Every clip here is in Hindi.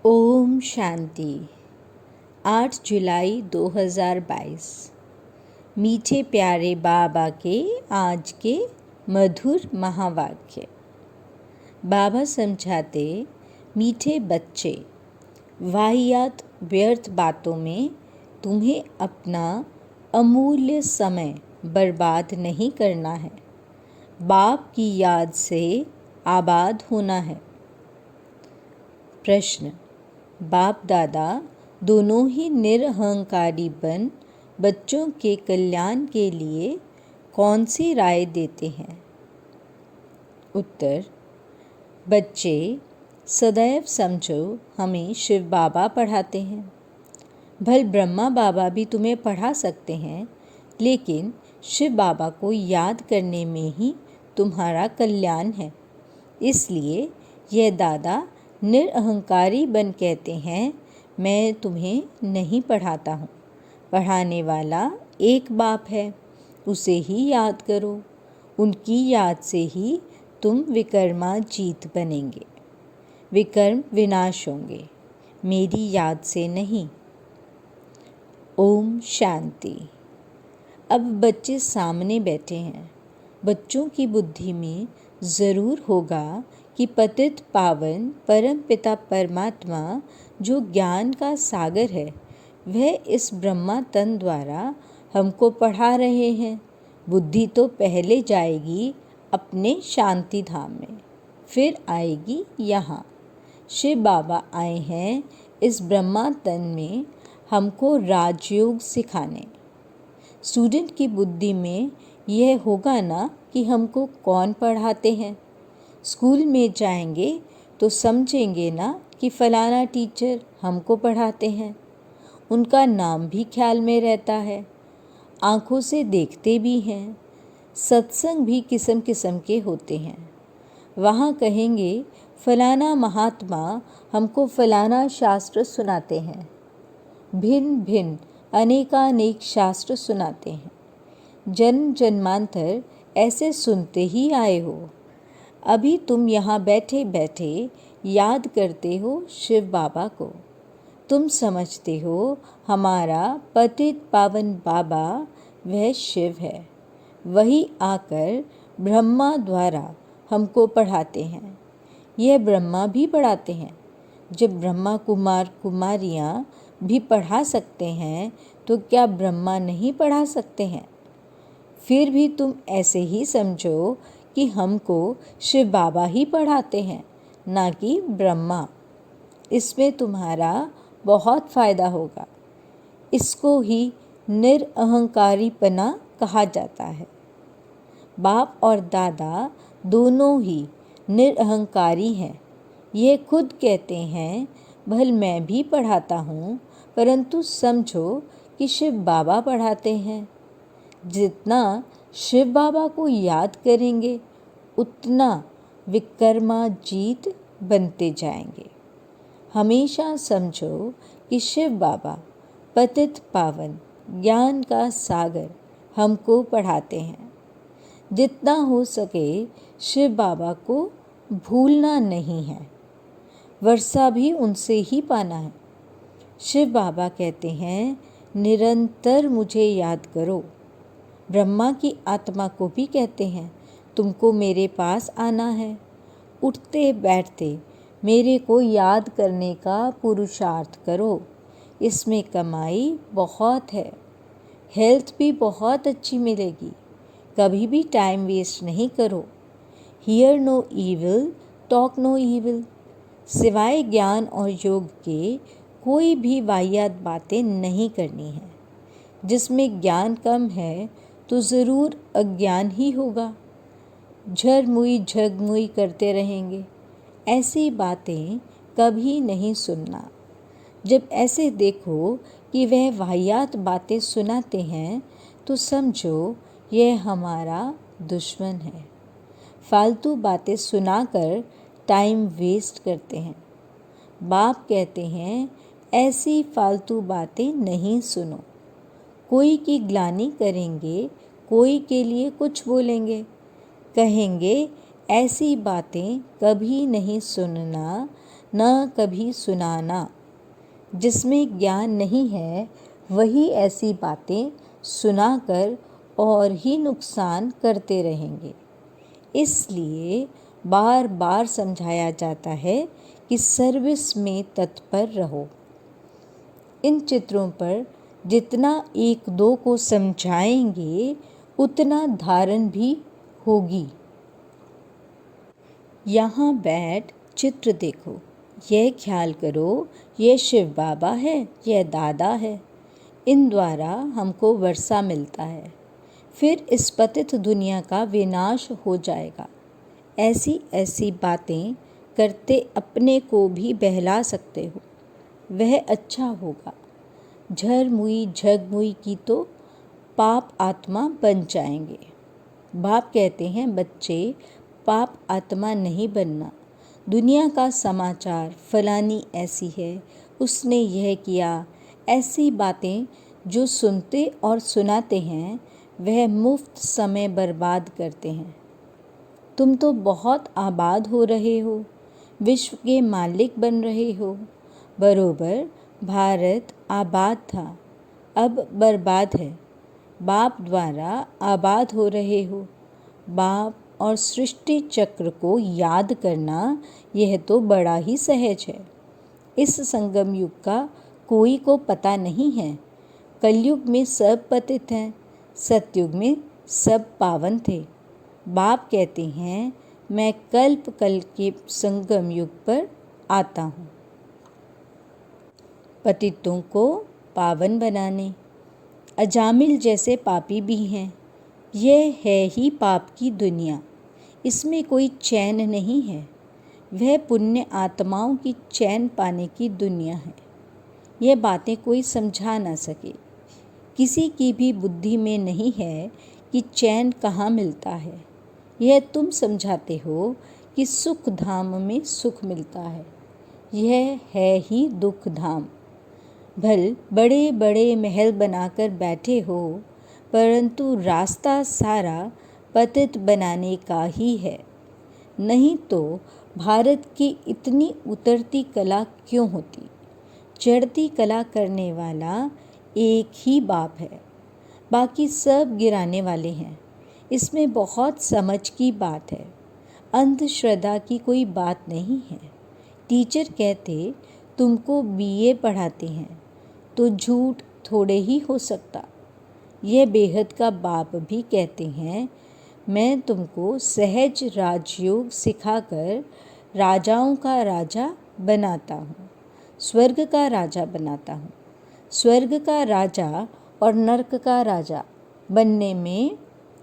ओम शांति। 8 जुलाई 2022। मीठे प्यारे बाबा के आज के मधुर महावाक्य। बाबा समझाते, मीठे बच्चे, वाहियात व्यर्थ बातों में तुम्हें अपना अमूल्य समय बर्बाद नहीं करना है। बाप की याद से आबाद होना है। प्रश्न: बाप दादा दोनों ही निरहंकारी बन बच्चों के कल्याण के लिए कौन सी राय देते हैं? उत्तर: बच्चे, सदैव समझो हमें शिव बाबा पढ़ाते हैं। भल ब्रह्मा बाबा भी तुम्हें पढ़ा सकते हैं, लेकिन शिव बाबा को याद करने में ही तुम्हारा कल्याण है। इसलिए यह दादा निरअहंकारी बन कहते हैं, मैं तुम्हें नहीं पढ़ाता हूँ। पढ़ाने वाला एक बाप है, उसे ही याद करो। उनकी याद से ही तुम विकर्मा जीत बनेंगे। विकर्म विनाश होंगे, मेरी याद से नहीं। ओम शांति। अब बच्चे सामने बैठे हैं। बच्चों की बुद्धि में ज़रूर होगा कि पतित पावन परम पिता परमात्मा जो ज्ञान का सागर है, वह इस ब्रह्मा तन द्वारा हमको पढ़ा रहे हैं। बुद्धि तो पहले जाएगी अपने शांति धाम में, फिर आएगी यहाँ। शिव बाबा आए हैं इस ब्रह्मा तन में हमको राजयोग सिखाने। स्टूडेंट की बुद्धि में यह होगा ना कि हमको कौन पढ़ाते हैं। स्कूल में जाएंगे तो समझेंगे ना कि फलाना टीचर हमको पढ़ाते हैं। उनका नाम भी ख्याल में रहता है, आँखों से देखते भी हैं। सत्संग भी किस्म किस्म के होते हैं। वहाँ कहेंगे फलाना महात्मा हमको फलाना शास्त्र सुनाते हैं। भिन्न भिन्न अनेकानेक शास्त्र सुनाते हैं। जन्म जन्मांतर ऐसे सुनते ही आए हो। अभी तुम यहाँ बैठे बैठे याद करते हो शिव बाबा को। तुम समझते हो हमारा पतित पावन बाबा वह शिव है। वही आकर ब्रह्मा द्वारा हमको पढ़ाते हैं। यह ब्रह्मा भी पढ़ाते हैं। जब ब्रह्मा कुमार कुमारियाँ भी पढ़ा सकते हैं, तो क्या ब्रह्मा नहीं पढ़ा सकते हैं? फिर भी तुम ऐसे ही समझो कि हमको शिव बाबा ही पढ़ाते हैं, ना कि ब्रह्मा। इसमें तुम्हारा बहुत फ़ायदा होगा। इसको ही निरअहंकारीपना कहा जाता है। बाप और दादा दोनों ही निरअहंकारी हैं। यह खुद कहते हैं, भल मैं भी पढ़ाता हूँ, परंतु समझो कि शिव बाबा पढ़ाते हैं। जितना शिव बाबा को याद करेंगे, उतना विकर्मा जीत बनते जाएंगे। हमेशा समझो कि शिव बाबा पतित पावन ज्ञान का सागर हमको पढ़ाते हैं। जितना हो सके शिव बाबा को भूलना नहीं है। वर्षा भी उनसे ही पाना है। शिव बाबा कहते हैं, निरंतर मुझे याद करो। ब्रह्मा की आत्मा को भी कहते हैं, तुमको मेरे पास आना है। उठते बैठते मेरे को याद करने का पुरुषार्थ करो। इसमें कमाई बहुत है। हेल्थ भी बहुत अच्छी मिलेगी। कभी भी टाइम वेस्ट नहीं करो। Hear no evil, talk no evil. सिवाय ज्ञान और योग के कोई भी वाहियात बातें नहीं करनी है। जिसमें ज्ञान कम है तो ज़रूर अज्ञान ही होगा। झरमुई झगमुई करते रहेंगे। ऐसी बातें कभी नहीं सुनना। जब ऐसे देखो कि वह वाहियात बातें सुनाते हैं, तो समझो यह हमारा दुश्मन है। फालतू बातें सुनाकर टाइम वेस्ट करते हैं। बाप कहते हैं, ऐसी फालतू बातें नहीं सुनो। कोई की ग्लानि करेंगे, कोई के लिए कुछ बोलेंगे, कहेंगे ऐसी बातें कभी नहीं सुनना, न कभी सुनाना। जिसमें ज्ञान नहीं है वही ऐसी बातें सुनाकर और ही नुकसान करते रहेंगे। इसलिए बार बार समझाया जाता है कि सर्विस में तत्पर रहो। इन चित्रों पर जितना एक दो को समझाएंगे उतना धारण भी होगी। यहाँ बैठ चित्र देखो, यह ख्याल करो यह शिव बाबा है, यह दादा है। इन द्वारा हमको वर्षा मिलता है, फिर इस पतित दुनिया का विनाश हो जाएगा। ऐसी ऐसी बातें करते अपने को भी बहला सकते हो, वह अच्छा होगा। झरमुई झगमुई की तो पाप आत्मा बन जाएंगे। बाप कहते हैं बच्चे पाप आत्मा नहीं बनना। दुनिया का समाचार फलानी ऐसी है, उसने यह किया, ऐसी बातें जो सुनते और सुनाते हैं वह मुफ्त समय बर्बाद करते हैं। तुम तो बहुत आबाद हो रहे हो, विश्व के मालिक बन रहे हो। बरोबर भारत आबाद था, अब बर्बाद है। बाप द्वारा आबाद हो रहे हो। बाप और सृष्टि चक्र को याद करना यह तो बड़ा ही सहज है। इस संगम युग का कोई को पता नहीं है। कलयुग में सब पतित हैं, सतयुग में सब पावन थे। बाप कहते हैं मैं कल्प कल के संगम युग पर आता हूँ, पतितों को पावन बनाने। अजामिल जैसे पापी भी हैं। यह है ही पाप की दुनिया, इसमें कोई चैन नहीं है। वह पुण्य आत्माओं की चैन पाने की दुनिया है। यह बातें कोई समझा ना सके। किसी की भी बुद्धि में नहीं है कि चैन कहाँ मिलता है। यह तुम समझाते हो कि सुख धाम में सुख मिलता है। यह है ही दुख धाम। भल बड़े बड़े महल बनाकर बैठे हो, परंतु रास्ता सारा पतित बनाने का ही है। नहीं तो भारत की इतनी उतरती कला क्यों होती। चढ़ती कला करने वाला एक ही बाप है, बाकी सब गिराने वाले हैं। इसमें बहुत समझ की बात है, अंधश्रद्धा की कोई बात नहीं है। टीचर कहते तुमको बीए पढ़ाते हैं तो झूठ थोड़े ही हो सकता। यह बेहद का बाप भी कहते हैं मैं तुमको सहज राजयोग सिखाकर राजाओं का राजा बनाता हूँ, स्वर्ग का राजा बनाता हूँ। स्वर्ग का राजा और नरक का राजा बनने में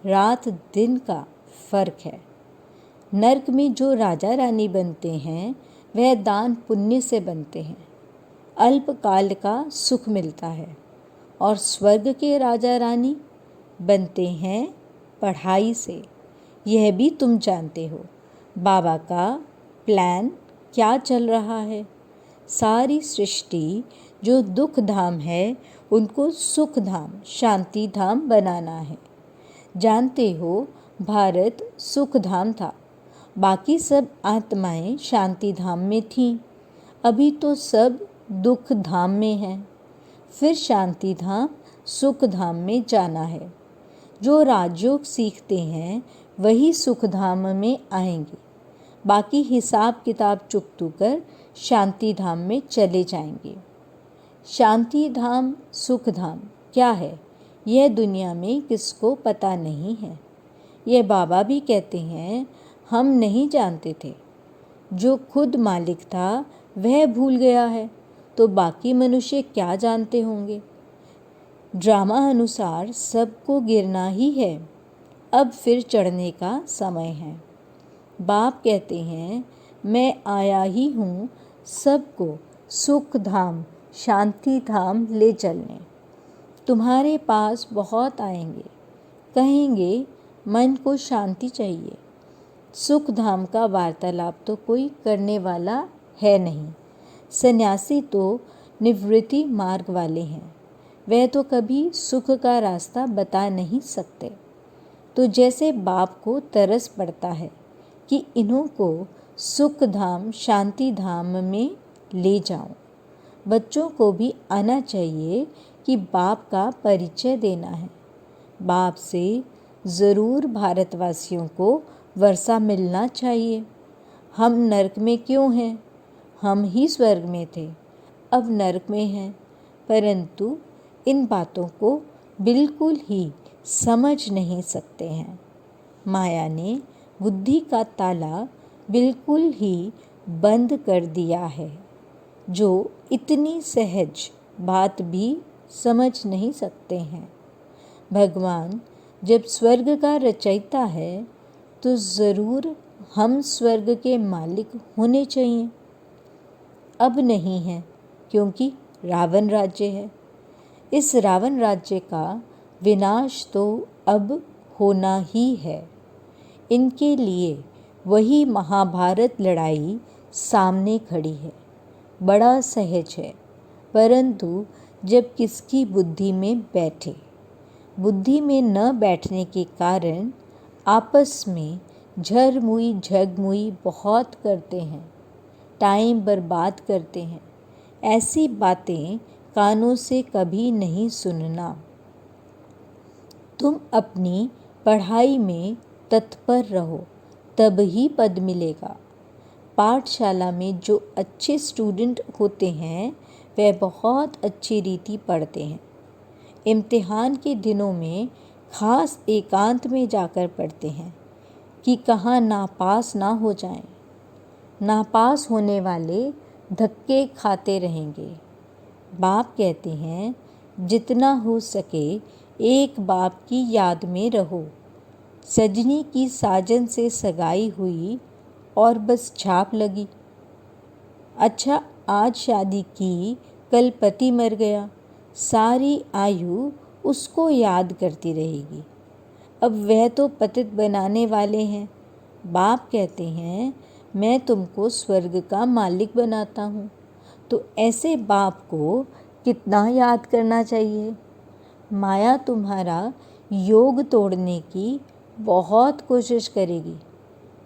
रात दिन का फर्क है। नरक में जो राजा रानी बनते हैं वह दान पुण्य से बनते हैं, अल्पकाल का सुख मिलता है। और स्वर्ग के राजा रानी बनते हैं पढ़ाई से। यह भी तुम जानते हो बाबा का प्लान क्या चल रहा है। सारी सृष्टि जो दुख धाम है उनको सुख धाम शांति धाम बनाना है। जानते हो भारत सुख धाम था, बाकी सब आत्माएं शांति धाम में थीं। अभी तो सब दुख धाम में हैं। फिर शांति धाम सुख धाम में जाना है। जो राजयोग सीखते हैं वही सुख धाम में आएंगे, बाकी हिसाब किताब चुकतू कर शांति धाम में चले जाएंगे। शांति धाम सुख धाम क्या है यह दुनिया में किसको पता नहीं है। यह बाबा भी कहते हैं हम नहीं जानते थे। जो खुद मालिक था वह भूल गया है तो बाकी मनुष्य क्या जानते होंगे। ड्रामा अनुसार सबको गिरना ही है, अब फिर चढ़ने का समय है। बाप कहते हैं मैं आया ही हूँ सबको सुख धाम शांति धाम ले चलने। तुम्हारे पास बहुत आएंगे, कहेंगे मन को शांति चाहिए। सुख धाम का वार्तालाप तो कोई करने वाला है नहीं। सन्यासी तो निवृत्ति मार्ग वाले हैं, वह तो कभी सुख का रास्ता बता नहीं सकते। तो जैसे बाप को तरस पड़ता है कि इन्हों को सुख धाम शांति धाम में ले जाऊं। बच्चों को भी आना चाहिए कि बाप का परिचय देना है। बाप से ज़रूर भारतवासियों को वर्षा मिलना चाहिए। हम नरक में क्यों हैं? हम ही स्वर्ग में थे, अब नरक में हैं। परंतु इन बातों को बिल्कुल ही समझ नहीं सकते हैं। माया ने बुद्धि का ताला बिल्कुल ही बंद कर दिया है, जो इतनी सहज बात भी समझ नहीं सकते हैं। भगवान जब स्वर्ग का रचयिता है तो ज़रूर हम स्वर्ग के मालिक होने चाहिए। अब नहीं है, क्योंकि रावण राज्य है। इस रावण राज्य का विनाश तो अब होना ही है। इनके लिए वही महाभारत लड़ाई सामने खड़ी है। बड़ा सहज है, परंतु जब किसकी बुद्धि में बैठे, बुद्धि में न बैठने के कारण आपस में झरमुई झगमुई बहुत करते हैं, टाइम बर्बाद करते हैं। ऐसी बातें कानों से कभी नहीं सुनना। तुम अपनी पढ़ाई में तत्पर रहो, तब ही पद मिलेगा। पाठशाला में जो अच्छे स्टूडेंट होते हैं वे बहुत अच्छी रीति पढ़ते हैं। इम्तिहान के दिनों में खास एकांत में जाकर पढ़ते हैं कि कहाँ नापास ना हो जाएं। नापास होने वाले धक्के खाते रहेंगे। बाप कहते हैं जितना हो सके एक बाप की याद में रहो। सजनी की साजन से सगाई हुई और बस छाप लगी। अच्छा, आज शादी की, कल पति मर गया, सारी आयु उसको याद करती रहेगी। अब वह तो पतित बनाने वाले हैं। बाप कहते हैं मैं तुमको स्वर्ग का मालिक बनाता हूँ। तो ऐसे बाप को कितना याद करना चाहिए। माया तुम्हारा योग तोड़ने की बहुत कोशिश करेगी,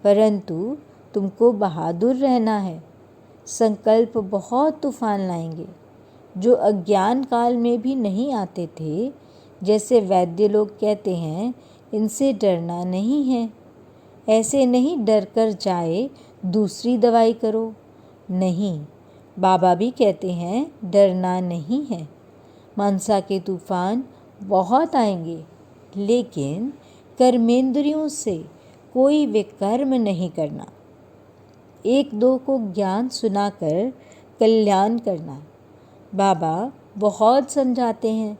परंतु तुमको बहादुर रहना है। संकल्प बहुत तूफान लाएंगे, जो अज्ञान काल में भी नहीं आते थे। जैसे वैद्य लोग कहते हैं इनसे डरना नहीं है। ऐसे नहीं डर कर जाए दूसरी दवाई करो। नहीं, बाबा भी कहते हैं डरना नहीं है। मनसा के तूफान बहुत आएंगे, लेकिन कर्मेंद्रियों से कोई विकर्म नहीं करना। एक दो को ज्ञान सुनाकर कल्याण करना। बाबा बहुत समझाते हैं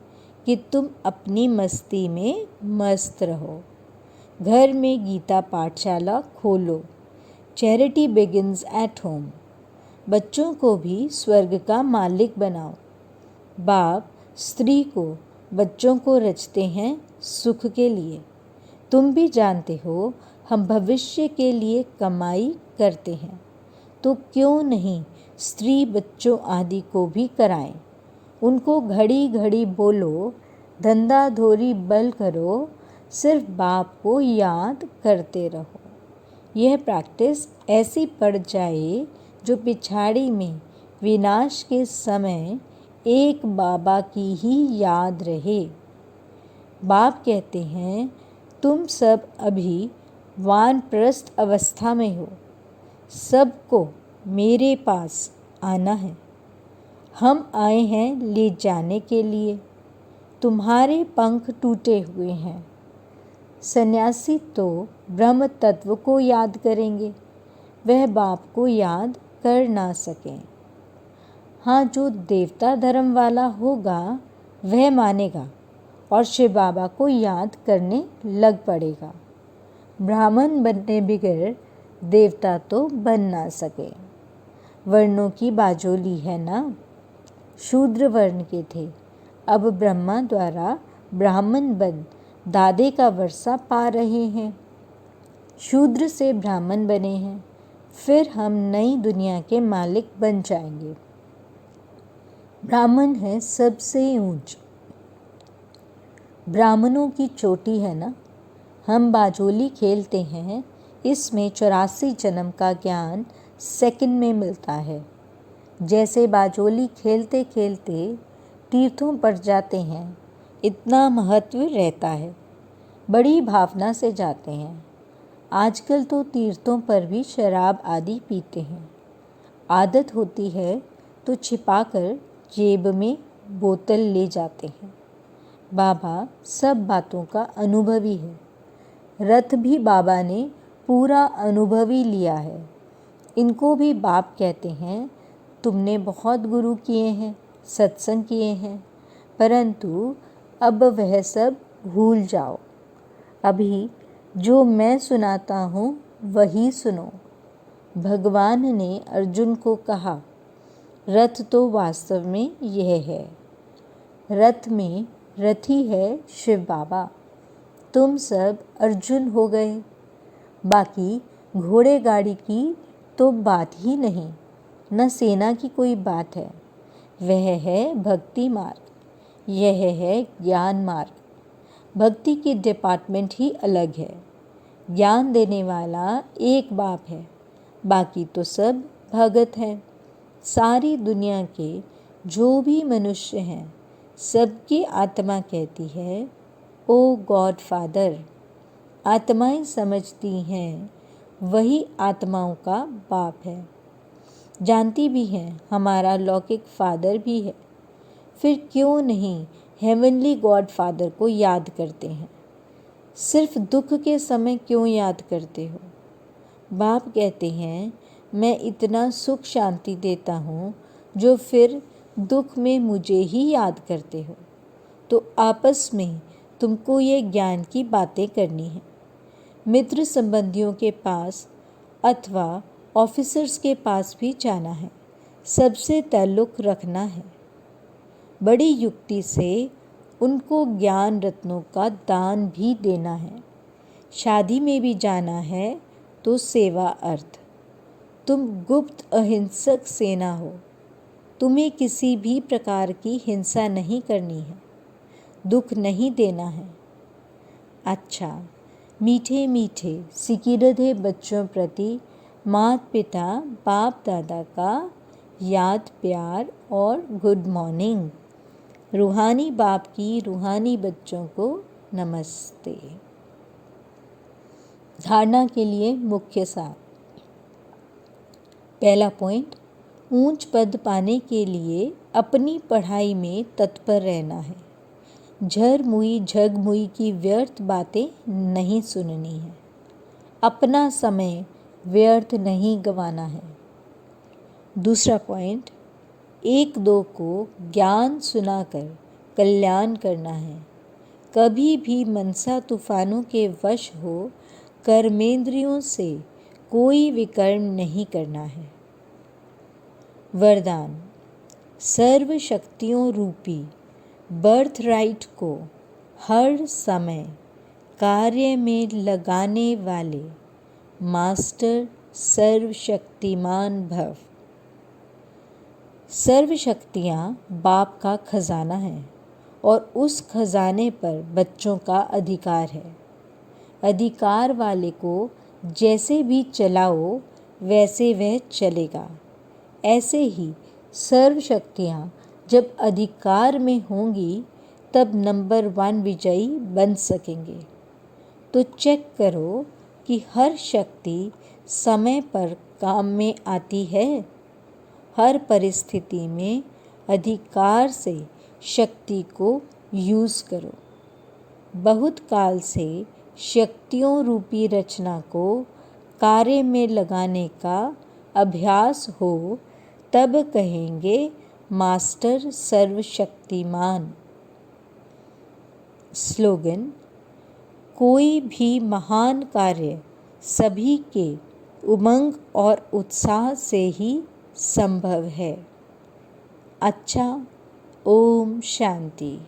कि तुम अपनी मस्ती में मस्त रहो। घर में गीता पाठशाला खोलो। Charity begins at home. बच्चों को भी स्वर्ग का मालिक बनाओ। बाप स्त्री को, बच्चों को रचते हैं सुख के लिए। तुम भी जानते हो हम भविष्य के लिए कमाई करते हैं, तो क्यों नहीं स्त्री बच्चों आदि को भी कराएं। उनको घड़ी घड़ी बोलो, धंधा धोरी बल करो, सिर्फ बाप को याद करते रहो। यह प्रैक्टिस ऐसी पड़ जाए जो पिछाड़ी में विनाश के समय एक बाबा की ही याद रहे। बाप कहते हैं तुम सब अभी वानप्रस्थ अवस्था में हो, सबको मेरे पास आना है। हम आए हैं ले जाने के लिए। तुम्हारे पंख टूटे हुए हैं। सन्यासी तो ब्रह्म तत्व को याद करेंगे, वह बाप को याद कर ना सकें। हाँ, जो देवता धर्म वाला होगा वह मानेगा और शिव बाबा को याद करने लग पड़ेगा। ब्राह्मण बनने बगैर देवता तो बन ना सके। वर्णों की बाजोली है ना। शूद्र वर्ण के थे, अब ब्रह्मा द्वारा ब्राह्मण बन दादे का वर्षा पा रहे हैं। शूद्र से ब्राह्मण बने हैं, फिर हम नई दुनिया के मालिक बन जाएंगे। ब्राह्मण है सबसे ऊंच, ब्राह्मणों की चोटी है ना। हम बाजोली खेलते हैं इसमें 84 जन्म का ज्ञान सेकंड में मिलता है। जैसे बाजोली खेलते खेलते तीर्थों पर जाते हैं, इतना महत्व रहता है। बड़ी भावना से जाते हैं। आजकल तो तीर्थों पर भी शराब आदि पीते हैं। आदत होती है तो छिपाकर जेब में बोतल ले जाते हैं। बाबा सब बातों का अनुभवी है। रथ भी बाबा ने पूरा अनुभवी लिया है। इनको भी बाप कहते हैं। तुमने बहुत गुरु किए हैं, सत्संग किए हैं, परंतु अब वह सब भूल जाओ। अभी जो मैं सुनाता हूँ वही सुनो। भगवान ने अर्जुन को कहा, रथ तो वास्तव में यह है। रथ में रथी है शिव बाबा। तुम सब अर्जुन हो गए। बाकी घोड़े गाड़ी की तो बात ही नहीं, न सेना की कोई बात है। वह है भक्ति मार्ग, यह है ज्ञान मार्ग। भक्ति की डिपार्टमेंट ही अलग है। ज्ञान देने वाला एक बाप है, बाकी तो सब भगत हैं। सारी दुनिया के जो भी मनुष्य हैं, सबकी आत्मा कहती है, ओ गॉड फादर। आत्माएं समझती हैं वही आत्माओं का बाप है। जानती भी हैं हमारा लौकिक फादर भी है। फिर क्यों नहीं हेवनली गॉड फादर को याद करते हैं? सिर्फ दुख के समय क्यों याद करते हो? बाप कहते हैं, मैं इतना सुख शांति देता हूँ जो फिर दुख में मुझे ही याद करते हो। तो आपस में तुमको ये ज्ञान की बातें करनी है। मित्र संबंधियों के पास अथवा ऑफिसर्स के पास भी जाना है। सबसे ताल्लुक़ रखना है। बड़ी युक्ति से उनको ज्ञान रत्नों का दान भी देना है। शादी में भी जाना है तो सेवा अर्थ। तुम गुप्त अहिंसक सेना हो। तुम्हें किसी भी प्रकार की हिंसा नहीं करनी है, दुख नहीं देना है। अच्छा, मीठे मीठे सिकीरधे बच्चों प्रति माता पिता बाप दादा का याद प्यार और गुड मॉर्निंग। रूहानी बाप की रूहानी बच्चों को नमस्ते। धारणा के लिए मुख्य सार। पहला पॉइंट, ऊंच पद पाने के लिए अपनी पढ़ाई में तत्पर रहना है। झर मुई झग मुई की व्यर्थ बातें नहीं सुननी है। अपना समय व्यर्थ नहीं गंवाना है। दूसरा पॉइंट, एक दो को ज्ञान सुनाकर कल्याण करना है। कभी भी मनसा तूफानों के वश हो कर्मेंद्रियों से कोई विकर्म नहीं करना है। वरदान, सर्व शक्तियों रूपी बर्थ राइट को हर समय कार्य में लगाने वाले मास्टर सर्वशक्तिमान भव। सर्व शक्तियाँ बाप का खजाना है और उस खजाने पर बच्चों का अधिकार है। अधिकार वाले को जैसे भी चलाओ वैसे वह चलेगा। ऐसे ही सर्व शक्तियाँ जब अधिकार में होंगी तब नंबर 1 विजयी बन सकेंगे। तो चेक करो कि हर शक्ति समय पर काम में आती है। हर परिस्थिति में अधिकार से शक्ति को यूज़ करो। बहुत काल से शक्तियों रूपी रचना को कार्य में लगाने का अभ्यास हो तब कहेंगे मास्टर सर्वशक्तिमान। स्लोगन, कोई भी महान कार्य सभी के उमंग और उत्साह से ही संभव है। अच्छा, ओम शांति।